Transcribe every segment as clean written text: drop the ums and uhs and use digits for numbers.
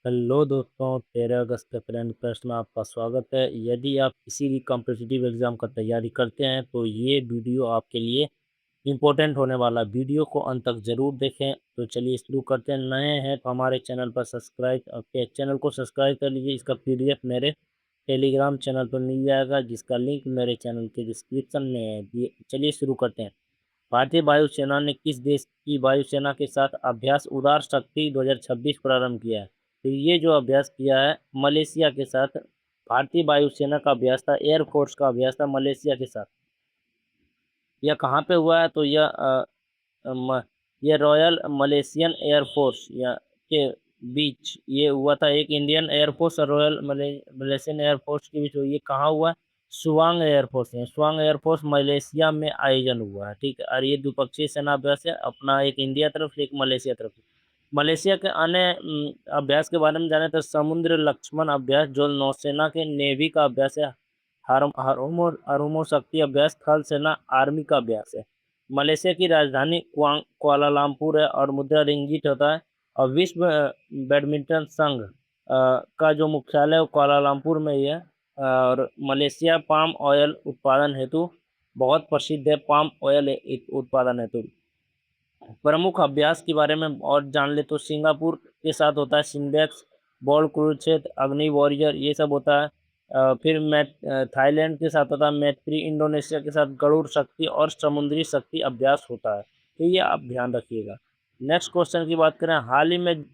Hello दोस्तों, 13 अगस्त के current affairs में आपका स्वागत है। यदि आप किसी भी कॉम्पिटिटिव एग्जाम का तैयारी करते हैं तो ये वीडियो आपके लिए इम्पोर्टेंट होने वाला। वीडियो को अंत तक जरूर देखें। तो चलिए शुरू करते हैं। नए हैं तो हमारे चैनल पर चैनल को सब्सक्राइब कर लीजिए। इसका पीडीएफ मेरे टेलीग्राम चैनल पर मिल जाएगा, जिसका लिंक मेरे चैनल के डिस्क्रिप्शन में है। चलिए शुरू करते हैं। भारतीय वायुसेना ने किस देश की वायुसेना के साथ अभ्यास उड़ान शक्ति 2026 प्रारंभ किया है? तो ये जो अभ्यास किया है मलेशिया के साथ। भारतीय वायुसेना का अभ्यास था, एयरफोर्स का अभ्यास था मलेशिया के साथ। यह कहाँ पे हुआ है? तो ये रॉयल मलेशियन एयरफोर्स या के बीच ये हुआ था। एक इंडियन एयरफोर्स और रॉयल मलेशियन एयरफोर्स के बीच ये कहाँ हुआ है? सुवांग एयरफोर्स है। सुवांग एयरफोर्स मलेशिया में आयोजन हुआ है, ठीक है। और ये द्विपक्षीय सेना अभ्यास है, अपना एक इंडिया तरफ से एक मलेशिया तरफ से। मलेशिया के अन्य अभ्यास के बारे में जाने तो समुद्र लक्ष्मण अभ्यास जो नौसेना के नेवी का अभ्यास है। हरमो शक्ति अभ्यास थल सेना आर्मी का अभ्यास है। मलेशिया की राजधानी कुआलालंपुर है और मुद्रा रिंगिट होता है। और विश्व बैडमिंटन संघ का जो मुख्यालय है कुआलालंपुर में ही है। और मलेशिया पाम ऑयल उत्पादन हेतु बहुत प्रसिद्ध है। पाम ऑयल उत्पादन हेतु प्रमुख अभ्यास के बारे में और जान ले तो सिंगापुर के साथ होता है सिम्बेक्स, बॉल कुरुक्षेत्र, अग्नि वॉरियर, ये सब होता है। फिर थाईलैंड के साथ होता है मैत्री, इंडोनेशिया के साथ गरुड़ शक्ति और समुद्री शक्ति अभ्यास होता है। तो ये आप ध्यान रखिएगा। नेक्स्ट क्वेश्चन की बात करें। हाल ही में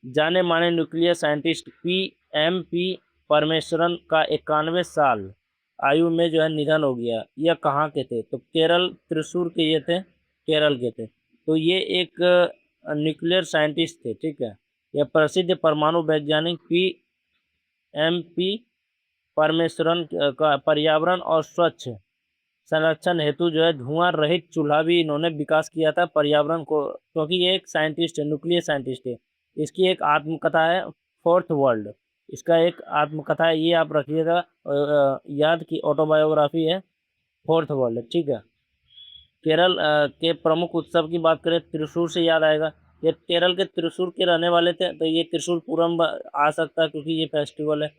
जाने माने न्यूक्लियर साइंटिस्ट पी परमेश्वरन का 91 साल आयु में जो है निधन हो गया। यह कहाँ के थे? तो केरल त्रिशूर के ये थे, केरल के थे। तो ये एक न्यूक्लियर साइंटिस्ट थे, ठीक है। यह प्रसिद्ध परमाणु वैज्ञानिक पी परमेश्वरन का पर्यावरण और स्वच्छ संरक्षण हेतु जो है धुआं रहित चूल्हा भी इन्होंने विकास किया था पर्यावरण को, क्योंकि ये एक साइंटिस्ट है, न्यूक्लियर साइंटिस्ट है। इसकी एक आत्मकथा है फोर्थ वर्ल्ड। इसका एक आत्मकथा है, ये आप रखिएगा याद की ऑटोबायोग्राफी है फोर्थ वर्ल्ड, ठीक है। केरल के प्रमुख उत्सव की बात करें त्रिशूर से याद आएगा। ये केरल के त्रिशूर के रहने वाले थे, तो ये त्रिशूर पूरम आ सकता है क्योंकि ये फेस्टिवल है।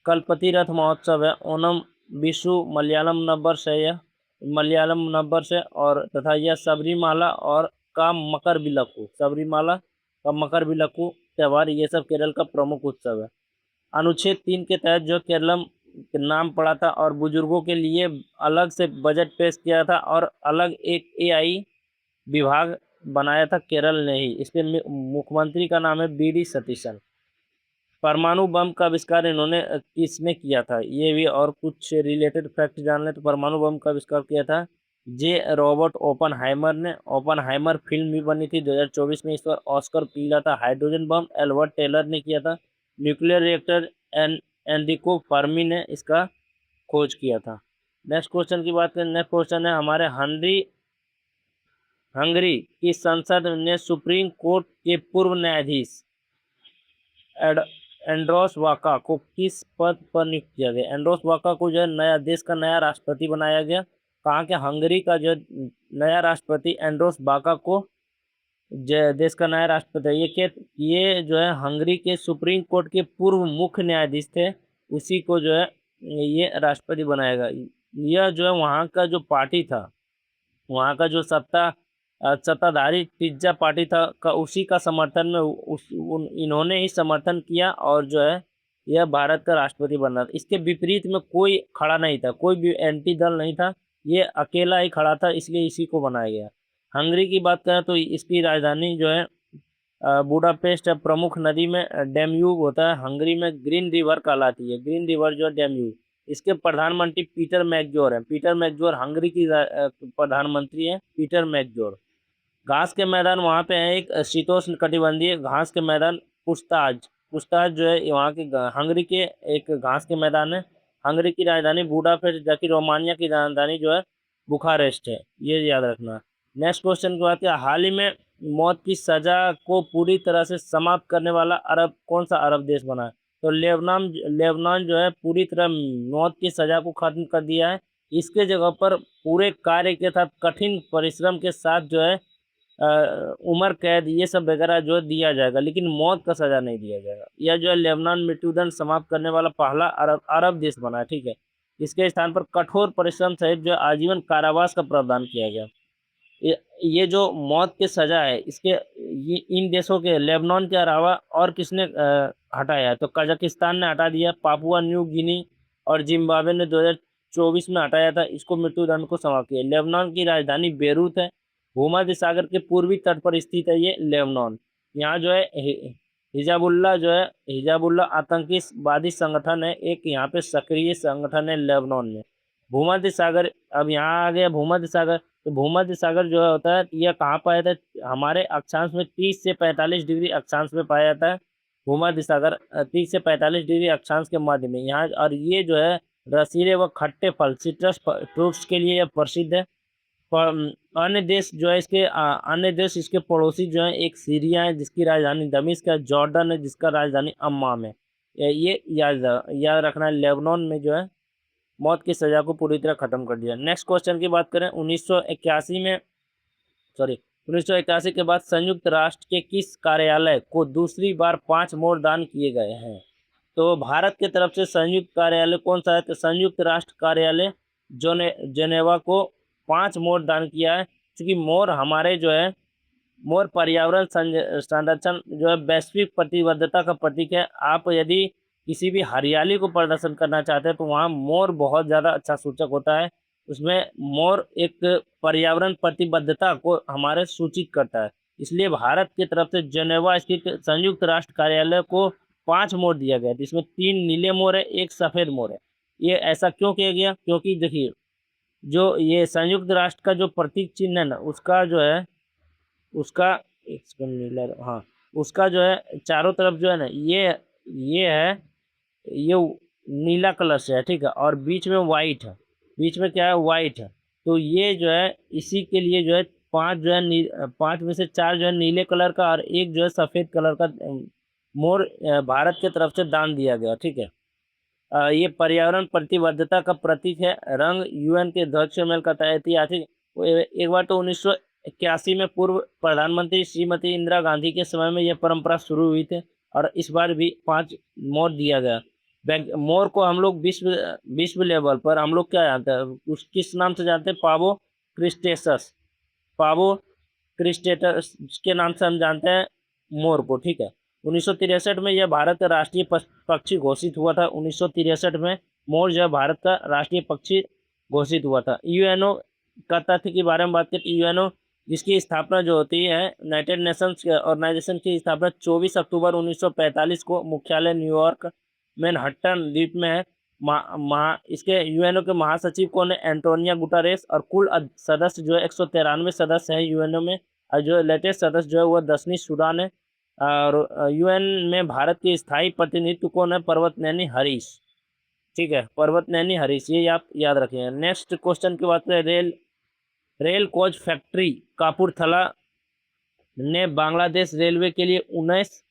कलपति रथ महोत्सव है। ओनम विशु मलयालम नववर्ष है यह, मलयालम नववर्ष है। और तथा यह सबरीमाला और का मकर विलक्कू, सबरीमाला का मकर विलक्कू त्यौहार, ये सब केरल का प्रमुख उत्सव है। अनुच्छेद 3 के तहत जो केरलम नाम पड़ा था और बुजुर्गों के लिए अलग से बजट पेश किया था और अलग एक एआई विभाग बनाया था केरल ने ही। इसके मुख्यमंत्री का नाम है बीडी सतीशन। परमाणु बम का आविष्कार इन्होंने किसने किया था? ये भी और कुछ रिलेटेड फैक्ट जान लें तो परमाणु बम का आविष्कार किया था जे रॉबर्ट ओपनहाइमर ने। ओपनहाइमर फिल्म भी बनी थी 2024 में, इस पर ऑस्कर मिला था। हाइड्रोजन बम एल्बर्ट टेलर ने किया था। न्यूक्लियर रिएक्टर एनरिको फर्मी ने इसका खोज किया था। नेक्स्ट क्वेश्चन की बात करें। नेक्स्ट क्वेश्चन है हमारे हंगरी की संसद ने सुप्रीम कोर्ट के पूर्व न्यायाधीश एंड्रोस वाका को किस पद पर नियुक्त किया गया? एंड्रोस वाका को जो है नया देश का नया राष्ट्रपति बनाया गया। कहाँ के? हंगरी का जो नया राष्ट्रपति एंड्रोस वाका को देश का नया राष्ट्रपति है। ये जो है हंगरी के सुप्रीम कोर्ट के पूर्व मुख्य न्यायाधीश थे, उसी को जो है ये राष्ट्रपति बनाया गया। यह जो है वहाँ का जो पार्टी था, वहाँ का जो सत्ताधारी पिज्जा पार्टी था का उसी का समर्थन में इन्होंने ही समर्थन किया और जो है यह भारत का राष्ट्रपति बना था। इसके विपरीत में कोई खड़ा नहीं था, कोई भी एंटी दल नहीं था, ये अकेला ही खड़ा था, इसलिए इसी को बनाया गया। हंगरी की बात करें तो इसकी राजधानी जो है बुडापेस्ट है। प्रमुख नदी में डैम्यूब होता है। हंगरी में ग्रीन रिवर कहलाती है, ग्रीन रिवर जो है डैम्यूब। इसके प्रधानमंत्री पीटर मैकजोर हैं। पीटर मैकजोर हंगरी की प्रधानमंत्री है, पीटर मैकजोर। घास के मैदान वहाँ पे है, एक शीतोष्ण कटिबंधीय घास के मैदान पुस्ताज। पुस्ताज जो है वहाँ के हंगरी के एक घास के मैदान है। हंगरी की राजधानी बुडापेस्ट, जबकि रोमानिया की राजधानी जो है बुखारेस्ट है, ये याद रखना। नेक्स्ट क्वेश्चन की बात करें। हाल ही में मौत की सजा को पूरी तरह से समाप्त करने वाला अरब कौन सा अरब देश बना है? तो लेबनान जो है पूरी तरह मौत की सजा को खत्म कर दिया है। इसके जगह पर पूरे कार्य के साथ कठिन परिश्रम के साथ जो है उम्र कैद ये सब वगैरह जो दिया जाएगा, लेकिन मौत का सजा नहीं दिया जाएगा। यह जो है लेबनान मृत्युदंड समाप्त करने वाला पहला अरब देश बना है, ठीक है। इसके स्थान पर कठोर परिश्रम सहित जो आजीवन कारावास का प्रावधान किया गया। ये जो मौत की सजा है, इसके ये इन देशों के लेबनान के अलावा और किसने हटाया है? तो कजाकिस्तान ने हटा दिया, पापुआ न्यू गिनी और जिम्बाब्वे ने 2024 में हटाया था इसको, मृत्युदंड को समाप्त किया। लेबनान की राजधानी बेरूत है, भूमध्य सागर के पूर्वी तट पर स्थित है ये लेबनान। यहाँ जो है हिजाबुल्ला जो है, हिजाबुल्ला आतंकीवादी संगठन है, एक यहाँ पे सक्रिय संगठन है लेबनान में। भूमध्य सागर, अब यहाँ आ गया भूमध्य सागर। तो भूमध्य सागर जो होता है यह कहाँ पाया जाता है? हमारे अक्षांश में 30 से 45 डिग्री अक्षांश में पाया जाता है भूमध्य सागर। 30 से 45 डिग्री अक्षांश के मध्य में यहाँ, और ये जो है रसीले व खट्टे फल सिट्रस फ्रूट्स के लिए यह प्रसिद्ध है। अन्य देश जो है इसके अन्य देश इसके पड़ोसी जो है, एक सीरिया है जिसकी राजधानी दमिश्क है, जॉर्डन है जिसका राजधानी अम्मान है। ये याद रखना है। लेबनान में जो है मौत की सजा को पूरी तरह खत्म कर दिया। नेक्स्ट क्वेश्चन की बात करें, 1981 के बाद संयुक्त राष्ट्र के किस कार्यालय को दूसरी बार 5 मोड़ दान किए गए हैं? तो भारत की तरफ से संयुक्त कार्यालय कौन सा है? तो संयुक्त राष्ट्र कार्यालय जेनेवा को 5 मोड़ दान किया है, क्योंकि मोर हमारे जो है मोर पर्यावरण संरक्षण जो है वैश्विक प्रतिबद्धता का प्रतीक है। आप यदि किसी भी हरियाली को प्रदर्शन करना चाहते हैं तो वहाँ मोर बहुत ज़्यादा अच्छा सूचक होता है। उसमें मोर एक पर्यावरण प्रतिबद्धता को हमारे सूचित करता है। इसलिए भारत की तरफ से जेनेवा स्थित संयुक्त राष्ट्र कार्यालय को 5 मोर दिया गया, जिसमें 3 नीले मोर है, 1 सफ़ेद मोर है। ये ऐसा क्यों किया गया? क्योंकि देखिए, जो ये संयुक्त राष्ट्र का जो प्रतीक चिन्ह है ना, उसका जो है उसका एक सेकंड नीला, हाँ, उसका जो है चारों तरफ जो है ना, ये है, ये नीला कलर से है, ठीक है, और बीच में वाइट है। बीच में क्या है? वाइट है। तो ये जो है इसी के लिए जो है 5 जो है 5 में से 4 जो है नीले कलर का और 1 जो है सफ़ेद कलर का मोर भारत की तरफ से दान दिया गया, ठीक है। ये पर्यावरण प्रतिबद्धता का प्रतीक है। रंग यूएन के ध्वज से मेल खाता है। ऐतिहासिक, एक बार तो 1981 में पूर्व प्रधानमंत्री श्रीमती इंदिरा गांधी के समय में यह परंपरा शुरू हुई थी, और इस बार भी 5 मोर दिया गया। मोर को हम लोग विश्व लेवल पर हम लोग क्या जानते हैं, उस किस नाम से जानते हैं? पावो क्रिस्टेसस, पावो क्रिस्टेटस के नाम से हम जानते हैं मोर को, ठीक है। 1963 में यह भारत का राष्ट्रीय पक्षी घोषित हुआ था। 1963 में मोर जो भारत का राष्ट्रीय पक्षी घोषित हुआ था। यूएनओ का तथ्य के बारे में बात करें, यूएनओ जिसकी स्थापना जो होती है, यूनाइटेड नेशंस ऑर्गेनाइजेशन की स्थापना 24 अक्टूबर 1945 को मुख्यालय न्यूयॉर्क मैनहट्टन द्वीप में है। इसके यूएनओ के महासचिव कौन है? Antonio Guterres. और कुल सदस्य जो है 193 सदस्य हैं यूएनओ में, और जो लेटेस्ट सदस्य जो है वह 10वीं सूडान है। और यूएन में भारत के स्थायी प्रतिनिधित्व कौन है? पर्वतनेनी हरीश, ठीक है, पर्वतनेनी हरीश, ये आप याद रखिए। नेक्स्ट क्वेश्चन की बात करें, रेल कोच फैक्ट्री कपूरथला ने बांग्लादेश रेलवे के लिए 19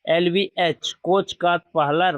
LVH कोच का पहला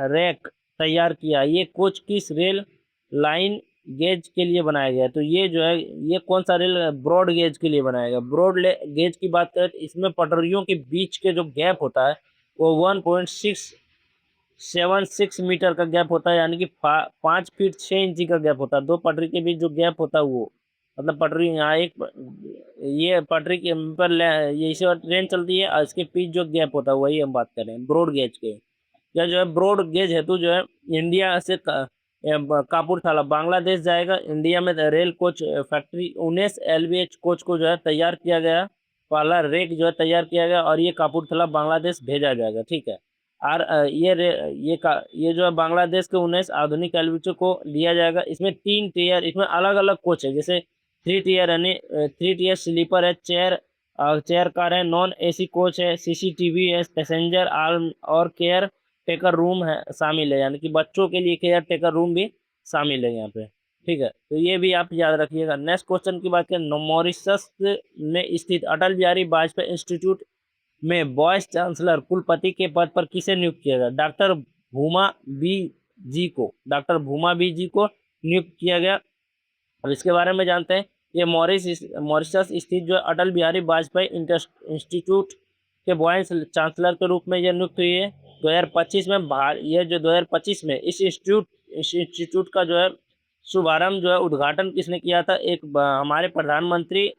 रैक तैयार किया। ये कोच किस रेल लाइन गेज के लिए बनाया गया? तो ये जो है, ये कौन सा रेल? ब्रॉड गेज के लिए बनाया गया। ब्रॉड गेज की बात करें तो इसमें पटरियों के बीच के जो गैप होता है वो 1.676 मीटर का गैप होता है, यानी कि 5 फीट 6 इंची का गैप होता है। 2 पटरी के बीच जो गैप होता है वो, मतलब पटरी यहाँ ये पटरी के पर ये इसी ट्रेन चलती है, और इसके बीच जो गैप होता है वही हम बात कर रहे हैं ब्रॉड गेज के। या जो है ब्रॉड गेज हेतु जो है इंडिया से कपूरथला बांग्लादेश जाएगा। इंडिया में rail coach factory 19 LVH coach को जो है तैयार किया गया, पहला रेक जो है तैयार किया गया, और ये कपूरथला बांग्लादेश भेजा जाएगा, ठीक है। और ये जो है बांग्लादेश के 19 आधुनिक LVH को लिया जाएगा। इसमें 3 टीयर, इसमें अलग अलग कोच है, जैसे 3 टीयर यानी 3 टीयर स्लीपर है, चेयर कार है, नॉन AC कोच है, CCTV है, पैसेंजर आर्म और केयर टेकर रूम है शामिल है, यानी कि बच्चों के लिए केयर टेकर रूम भी शामिल है यहाँ पे, ठीक है। तो ये भी आप याद रखिएगा। नेक्स्ट क्वेश्चन की बात करें, मॉरिशस में स्थित अटल बिहारी वाजपेयी इंस्टीट्यूट में वाइस चांसलर कुलपति के पद पर किसे नियुक्त किया गया? डॉक्टर भूमा बी जी को नियुक्त किया गया। अब इसके बारे में जानते हैं। ये मॉरिशस स्थित जो अटल बिहारी वाजपेयी इंस्टीट्यूट के वाइस चांसलर के रूप में ये नियुक्त हुई है। 2025 में ये जो 2025 में इस इंस्टीट्यूट का जो है शुभारंभ जो है उद्घाटन किसने किया था? हमारे प्रधानमंत्री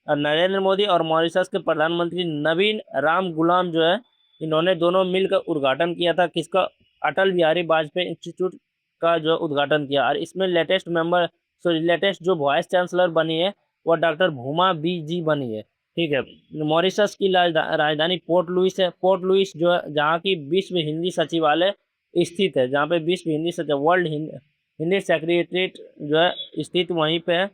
नरेंद्र मोदी और मॉरिशस के प्रधानमंत्री नवीन राम गुलाम जो है, इन्होंने दोनों मिलकर उद्घाटन किया था। किसका? अटल बिहारी वाजपेयी इंस्टीट्यूट का जो उद्घाटन किया। और इसमें लेटेस्ट जो वाइस चांसलर बनी है वो डॉक्टर भूमा बी जी बनी है। ठीक है। मॉरिशस की राजधानी पोर्ट लुइस है। पोर्ट लुइस जो है जहाँ की विश्व हिंदी सचिवालय स्थित है, जहाँ पे विश्व हिंदी वर्ल्ड हिंदी सेक्रेटरीट जो है स्थित वहीं पे है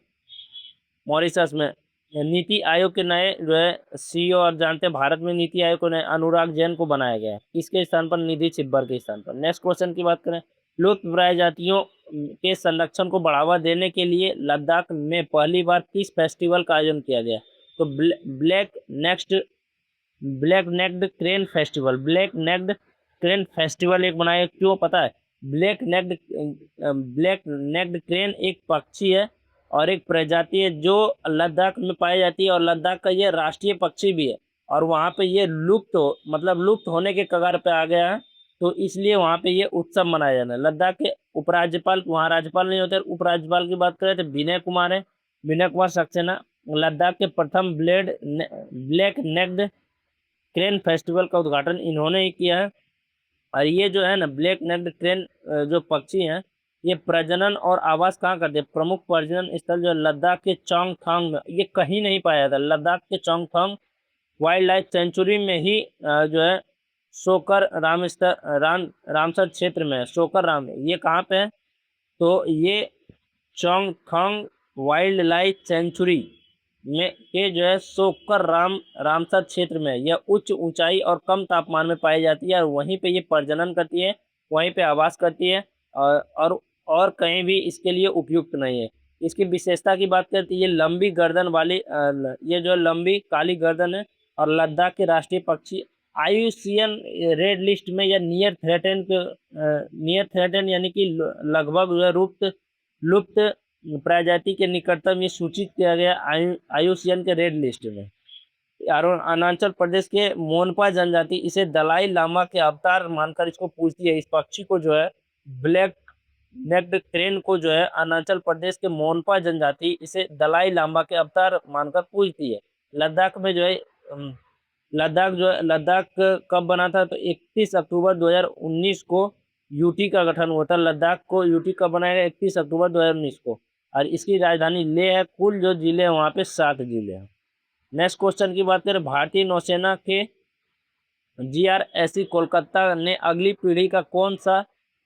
मॉरिशस में। नीति आयोग के नए जो है सीईओ, और जानते हैं भारत में नीति आयोग को नए अनुराग जैन को बनाया गया है। किसके स्थान पर? निधि छिब्बर के स्थान पर। नेक्स्ट क्वेश्चन की बात करें, लुप्तप्राय जातियों के संरक्षण को बढ़ावा देने के लिए लद्दाख में पहली बार किस फेस्टिवल का आयोजन किया गया? तो black necked crane festival. Black necked crane festival एक बनाया, क्यों पता है? ब्लैक नेक्ड क्रेन एक पक्षी है और एक प्रजाति है जो लद्दाख में पाई जाती है, और लद्दाख का ये राष्ट्रीय पक्षी भी है। और वहाँ पे ये लुप्त होने के कगार पे आ गया है, तो इसलिए वहाँ पे ये उत्सव मनाया जाना है। लद्दाख के उपराज्यपाल, वहाँ राज्यपाल नहीं होते, उपराज्यपाल की बात करें तो विनय कुमार है, विनय कुमार सक्सेना। लद्दाख के प्रथम ब्लैक नेक्ड क्रेन फेस्टिवल का उद्घाटन इन्होंने ही किया है। और ये जो है ना ब्लैक नेक्ड क्रेन जो पक्षी हैं, ये प्रजनन और आवास कहाँ करते हैं? प्रमुख प्रजनन स्थल जो लद्दाख के चोंगथांग में, ये कहीं नहीं पाया जाता। लद्दाख के चोंगथांग वाइल्ड लाइफ सेंचुरी में ही जो है शोकर रामसर क्षेत्र में है। शोकर राम ये कहाँ पे है? तो ये चोंगथांग वाइल्ड लाइफ सेंचुरी में के जो है शोकर रामसर क्षेत्र में, यह उच्च ऊंचाई और कम तापमान में पाई जाती है, और वहीं पे ये प्रजनन करती है, वहीं पे आवास करती है, और कहीं भी इसके लिए उपयुक्त नहीं है। इसकी विशेषता की बात करती है, ये लंबी गर्दन वाली ये जो लंबी काली गर्दन है, और लद्दाख के राष्ट्रीय पक्षी IUCN रेड लिस्ट में या नियर थ्रेटन यानी कि लगभग लुप्त प्रजाति के निकटतम ये सूचित किया गया IUCN के रेड लिस्ट में। अरुणाचल प्रदेश के मोनपा जनजाति इसे दलाई लामा के अवतार मानकर इसको पूजती है। इस पक्षी को जो है ब्लैक नेक्ड क्रेन को जो है अरुणाचल प्रदेश के मोनपा जनजाति इसे दलाई लामा के अवतार मानकर पूजती है। लद्दाख में जो है लद्दाख कब बना था? तो 31 अक्टूबर 2019 को यूटी का गठन हुआ था। लद्दाख को यूटी कब बनाया गया? 31 अक्टूबर 2019 को। और इसकी राजधानी लेह है। कुल जो जिले हैं वहाँ पे 7 जिले हैं। नेक्स्ट क्वेश्चन की बात करें, भारतीय नौसेना के GRSC कोलकाता ने अगली पीढ़ी का कौन सा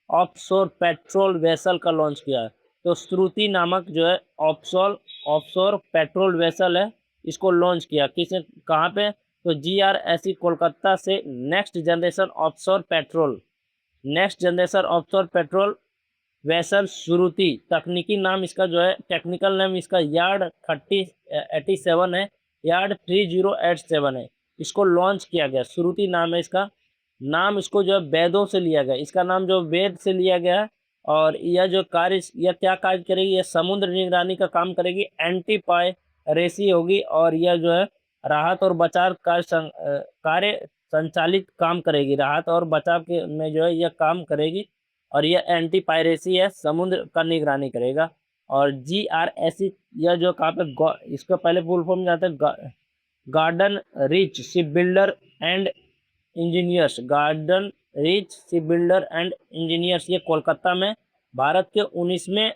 ऑफशोर पेट्रोल वेसल का लॉन्च किया है? तो श्रुति नामक जो है ऑफशोर पेट्रोल वेसल है, इसको लॉन्च किया। किसने? कहाँ पे? तो GRSC कोलकाता से next generation offshore patrol vessel Shruti, तकनीकी नाम इसका जो है टेक्निकल नाम इसका यार्ड 3087 है, यार्ड 3087 है, इसको लॉन्च किया गया। श्रुति नाम है इसका। नाम इसको जो है वेदों से लिया गया, इसका नाम जो वेद से लिया गया है। और यह क्या कार्य करेगी? यह समुद्र निगरानी का काम करेगी, एंटी पायरेसी होगी, और यह जो है राहत और बचाव कार्य संचालित काम करेगी। राहत और बचाव के में जो है यह काम करेगी, और यह एंटी पायरेसी है, समुद्र का निगरानी करेगा। और GRSC यह जो कहाँ पे इसका पहले फुल फॉर्म जाता है garden rich ship builder and engineers. ये कोलकाता में भारत के 19वें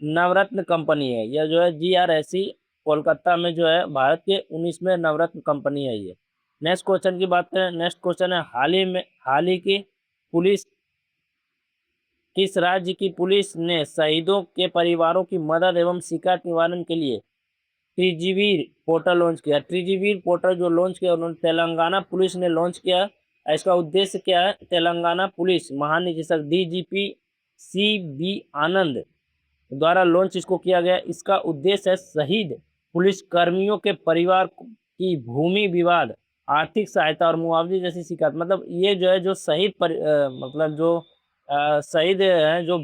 नवरत्न कंपनी है। यह जो है GRSC कोलकाता में जो है भारत के 19वें नवरत्न कंपनी है ये। नेक्स्ट क्वेश्चन की बात करें, नेक्स्ट क्वेश्चन है हाल ही की पुलिस किस राज्य की पुलिस ने शहीदों के परिवारों की मदद एवं शिकायत निवारण के लिए त्रिजीवीर पोर्टल लॉन्च किया? त्रिजीवीर पोर्टल जो लॉन्च किया उन्होंने तेलंगाना पुलिस ने लॉन्च किया। इसका उद्देश्य क्या है? तेलंगाना पुलिस महानिदेशक DGP CB आनंद द्वारा लॉन्च इसको किया गया। इसका उद्देश्य है शहीद पुलिस कर्मियों के परिवार की भूमि विवाद, आर्थिक सहायता और मुआवजे जैसी शिकायत। मतलब ये जो है जो शहीद मतलब जो शहीद हैं, जो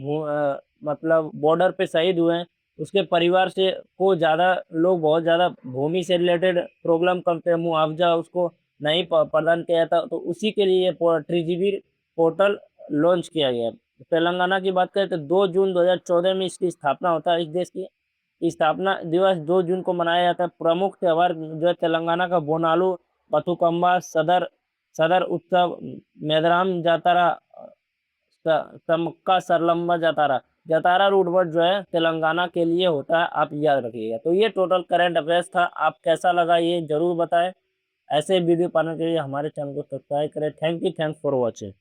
मतलब बॉर्डर पे शहीद हुए हैं, उसके परिवार से को ज़्यादा लोग बहुत ज़्यादा भूमि से रिलेटेड प्रॉब्लम करते हैं, मुआवजा उसको नहीं प्रदान किया जाता, तो उसी के लिए ट्रिजीबी पोर्टल लॉन्च किया गया। तेलंगाना की बात करें तो 2 जून 2014 में इसकी स्थापना होता है। इस देश की स्थापना दिवस 2 जून को मनाया जाता है। प्रमुख त्यौहार जो है तेलंगाना का बोनालू, बथुकम्मा, सदर उत्सव, मेदराम जातरा, समक्का सरलम्बा जातारा। जातारा रूट वर्ड जो है तेलंगाना के लिए होता है, आप याद रखिएगा। तो ये टोटल करंट अफेयर्स था। आप कैसा लगा ये जरूर बताएं। ऐसे वीडियो पाने के लिए हमारे चैनल को सब्सक्राइब करें। Thank you, thanks for watching.